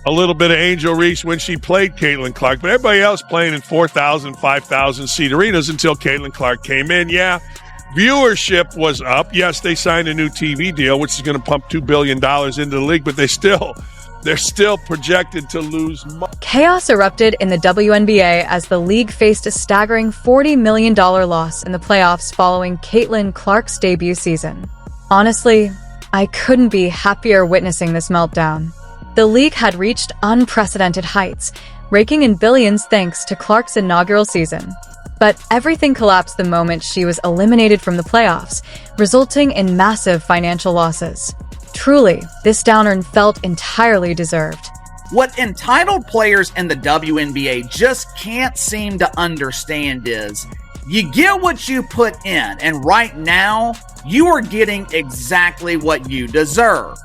a little bit of Angel Reese when she played Caitlin Clark, but everybody else playing in 4,000, 5,000 seat arenas until Caitlin Clark came in. Yeah, viewership was up. Yes, they signed a new TV deal, which is going to pump $2 billion into the league, but they're still projected to lose money. Chaos erupted in the WNBA as the league faced a staggering $40 million loss in the playoffs following Caitlin Clark's debut season. Honestly, I couldn't be happier witnessing this meltdown. The league had reached unprecedented heights, raking in billions thanks to Clark's inaugural season. But everything collapsed the moment she was eliminated from the playoffs, resulting in massive financial losses. Truly, this downer felt entirely deserved. What entitled players in the WNBA just can't seem to understand is, you get what you put in, and right now, you are getting exactly what you deserve.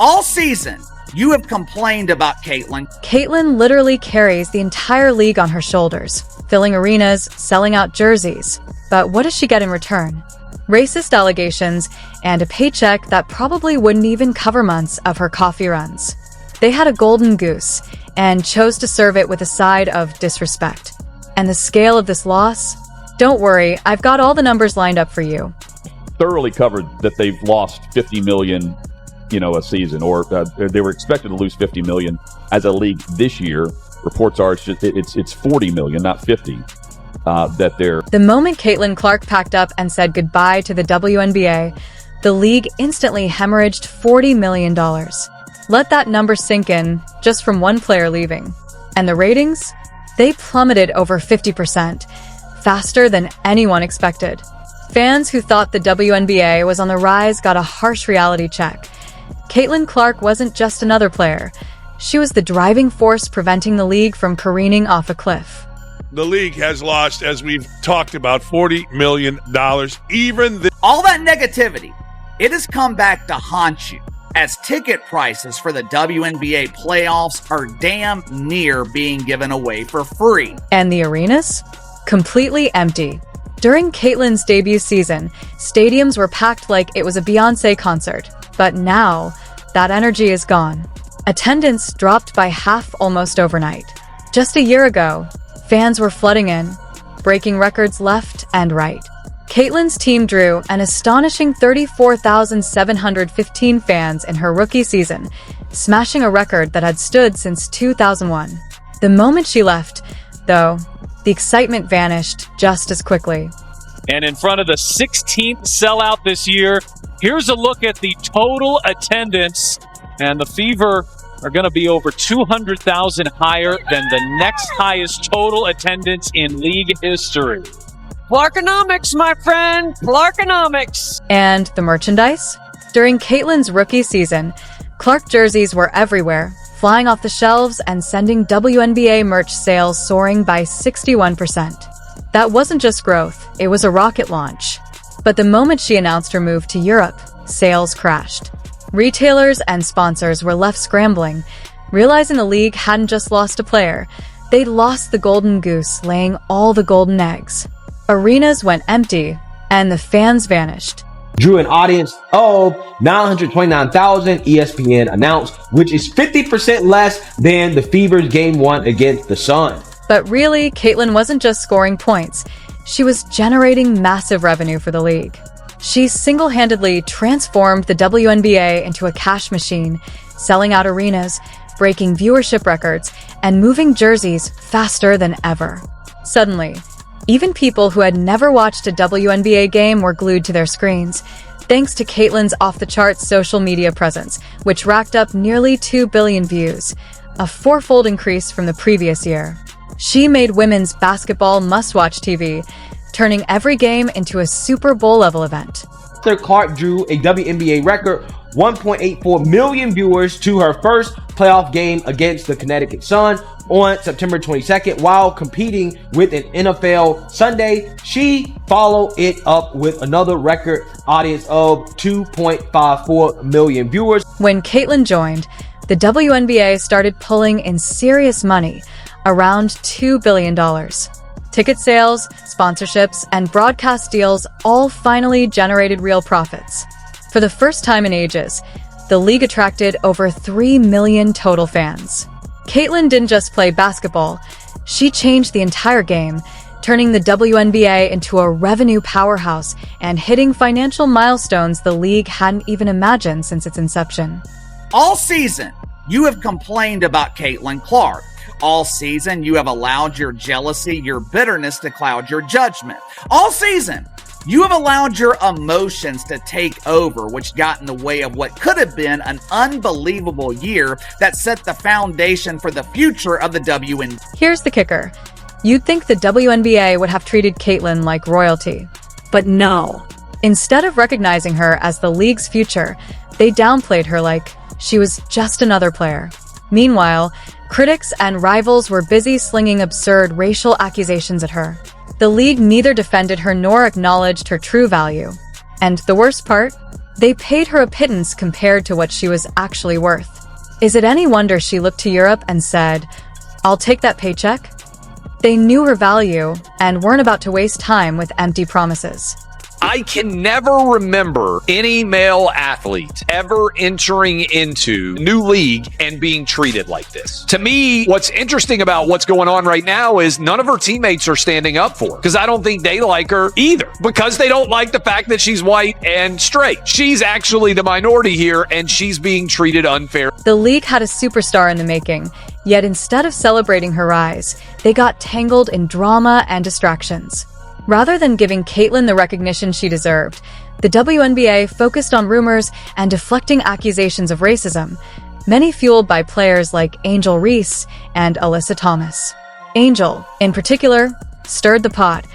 All season, you have complained about Caitlin. Caitlin literally carries the entire league on her shoulders, filling arenas, selling out jerseys. But what does she get in return? Racist allegations and a paycheck that probably wouldn't even cover months of her coffee runs. They had a golden goose and chose to serve it with a side of disrespect. And the scale of this loss? Don't worry, I've got all the numbers lined up for you. Thoroughly covered that they've lost $50 million, a season, or they were expected to lose $50 million as a league this year. Reports are it's 40 million, not 50. The moment Caitlin Clark packed up and said goodbye to the WNBA, the league instantly hemorrhaged $40 million. Let that number sink in just from one player leaving. And the ratings? They plummeted over 50%, faster than anyone expected. Fans who thought the WNBA was on the rise got a harsh reality check. Caitlin Clark wasn't just another player. She was the driving force preventing the league from careening off a cliff. The league has lost, as we've talked about, $40 million. All that negativity, it has come back to haunt you, as ticket prices for the WNBA playoffs are damn near being given away for free. And the arenas? Completely empty. During Caitlin's debut season, stadiums were packed like it was a Beyoncé concert. But now, that energy is gone. Attendance dropped by half almost overnight. Just a year ago, fans were flooding in, breaking records left and right. Caitlin's team drew an astonishing 34,715 fans in her rookie season, smashing a record that had stood since 2001. The moment she left, though, the excitement vanished just as quickly. And in front of the 16th sellout this year, here's a look at the total attendance. And the Fever are going to be over 200,000 higher than the next highest total attendance in league history. Clarkonomics, my friend, Clarkonomics. And the merchandise? During Caitlin's rookie season, Clark jerseys were everywhere, flying off the shelves and sending WNBA merch sales soaring by 61%. That wasn't just growth, it was a rocket launch. But the moment she announced her move to Europe, sales crashed. Retailers and sponsors were left scrambling, realizing the league hadn't just lost a player, they'd lost the golden goose laying all the golden eggs. Arenas went empty, and the fans vanished. Drew an audience of 929,000, ESPN announced, which is 50% less than the Fever's Game 1 against the Sun. But really, Caitlin wasn't just scoring points. She was generating massive revenue for the league. She single-handedly transformed the WNBA into a cash machine, selling out arenas, breaking viewership records, and moving jerseys faster than ever. Suddenly, even people who had never watched a WNBA game were glued to their screens, thanks to Caitlin's off-the-charts social media presence, which racked up nearly 2 billion views, a fourfold increase from the previous year. She made women's basketball must-watch TV, turning every game into a Super Bowl-level event. Clark drew a WNBA record 1.84 million viewers to her first playoff game against the Connecticut Sun on September 22nd. While competing with an NFL Sunday, she followed it up with another record audience of 2.54 million viewers. When Caitlin joined, the WNBA started pulling in serious money, around $2 billion. Ticket sales, sponsorships, and broadcast deals all finally generated real profits. For the first time in ages, the league attracted over 3 million total fans. Caitlin didn't just play basketball. She changed the entire game, turning the WNBA into a revenue powerhouse and hitting financial milestones the league hadn't even imagined since its inception. All season, you have complained about Caitlin Clark. All season, you have allowed your jealousy, your bitterness to cloud your judgment. All season, you have allowed your emotions to take over, which got in the way of what could have been an unbelievable year that set the foundation for the future of the WNBA. Here's the kicker. You'd think the WNBA would have treated Caitlin like royalty. But no. Instead of recognizing her as the league's future, they downplayed her like she was just another player. Meanwhile, critics and rivals were busy slinging absurd racial accusations at her. The league neither defended her nor acknowledged her true value. And the worst part? They paid her a pittance compared to what she was actually worth. Is it any wonder she looked to Europe and said, "I'll take that paycheck"? They knew her value and weren't about to waste time with empty promises. I can never remember any male athlete ever entering into a new league and being treated like this. To me, what's interesting about what's going on right now is none of her teammates are standing up for her because I don't think they like her either because they don't like the fact that she's white and straight. She's actually the minority here and she's being treated unfair. The league had a superstar in the making, yet instead of celebrating her rise, they got tangled in drama and distractions. Rather than giving Caitlin the recognition she deserved, the WNBA focused on rumors and deflecting accusations of racism, many fueled by players like Angel Reese and Alyssa Thomas. Angel, in particular, stirred the pot,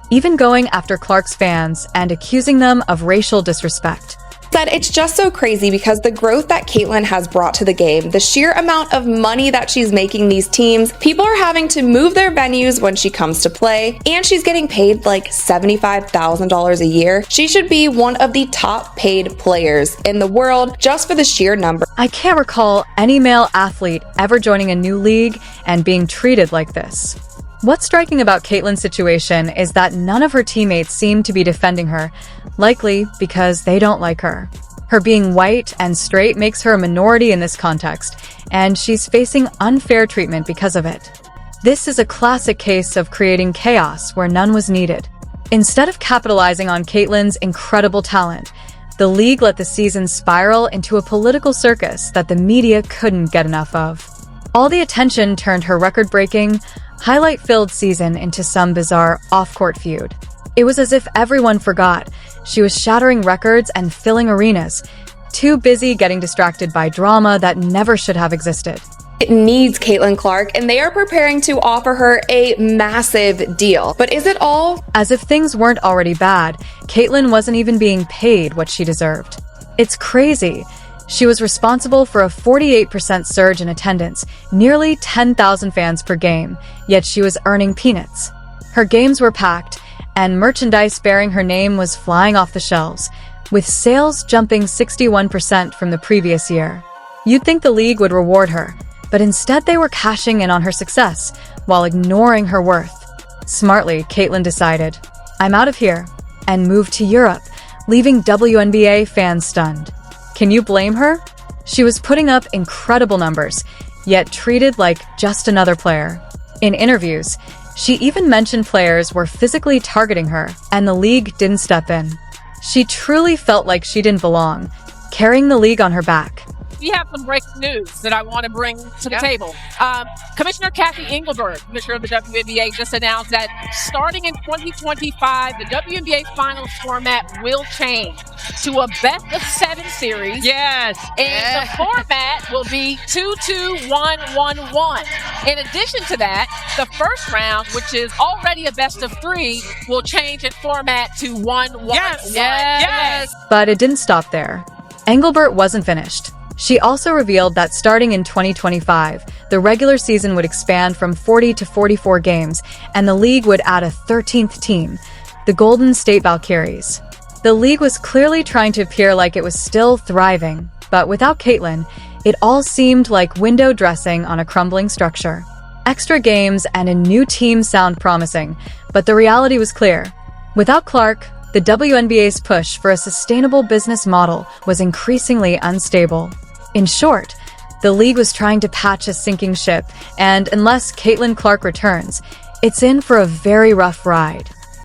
even going after Clark's fans and accusing them of racial disrespect. Said it's just so crazy because the growth that Caitlin has brought to the game, the sheer amount of money that she's making these teams, people are having to move their venues when she comes to play, and she's getting paid like $75,000 a year. She should be one of the top paid players in the world just for the sheer number. I can't recall any male athlete ever joining a new league and being treated like this. What's striking about Caitlin's situation is that none of her teammates seem to be defending her, likely because they don't like her. Her being white and straight makes her a minority in this context, and she's facing unfair treatment because of it. This is a classic case of creating chaos where none was needed. Instead of capitalizing on Caitlin's incredible talent, the league let the season spiral into a political circus that the media couldn't get enough of. All the attention turned her record-breaking, highlight-filled season into some bizarre off-court feud. It was as if everyone forgot she was shattering records and filling arenas, too busy getting distracted by drama that never should have existed. It needs Caitlin Clark, and they are preparing to offer her a massive deal. But is it all? As if things weren't already bad, Caitlin wasn't even being paid what she deserved. It's crazy. She was responsible for a 48% surge in attendance, nearly 10,000 fans per game, yet she was earning peanuts. Her games were packed, and merchandise bearing her name was flying off the shelves, with sales jumping 61% from the previous year. You'd think the league would reward her, but instead they were cashing in on her success while ignoring her worth. Smartly, Caitlin decided, "I'm out of here," and moved to Europe, leaving WNBA fans stunned. Can you blame her? She was putting up incredible numbers, yet treated like just another player. In interviews, she even mentioned players were physically targeting her, and the league didn't step in. She truly felt like she didn't belong, carrying the league on her back. We have some breaking news that I want to bring to the table. Commissioner Kathy Engelbert, Commissioner of the WNBA, just announced that starting in 2025, the WNBA Finals format will change to a best-of-7 series. Yes. And the format will be 2-2-1-1-1. In addition to that, the first round, which is already a best-of-3, will change in format to 1-1-1. Yes. But it didn't stop there. Engelbert wasn't finished. She also revealed that starting in 2025, the regular season would expand from 40 to 44 games, and the league would add a 13th team, the Golden State Valkyries. The league was clearly trying to appear like it was still thriving, but without Caitlin, it all seemed like window dressing on a crumbling structure. Extra games and a new team sound promising, but the reality was clear. Without Clark, the WNBA's push for a sustainable business model was increasingly unstable. In short, The league was trying to patch a sinking ship, and unless Caitlin Clark returns, it's in for a very rough ride.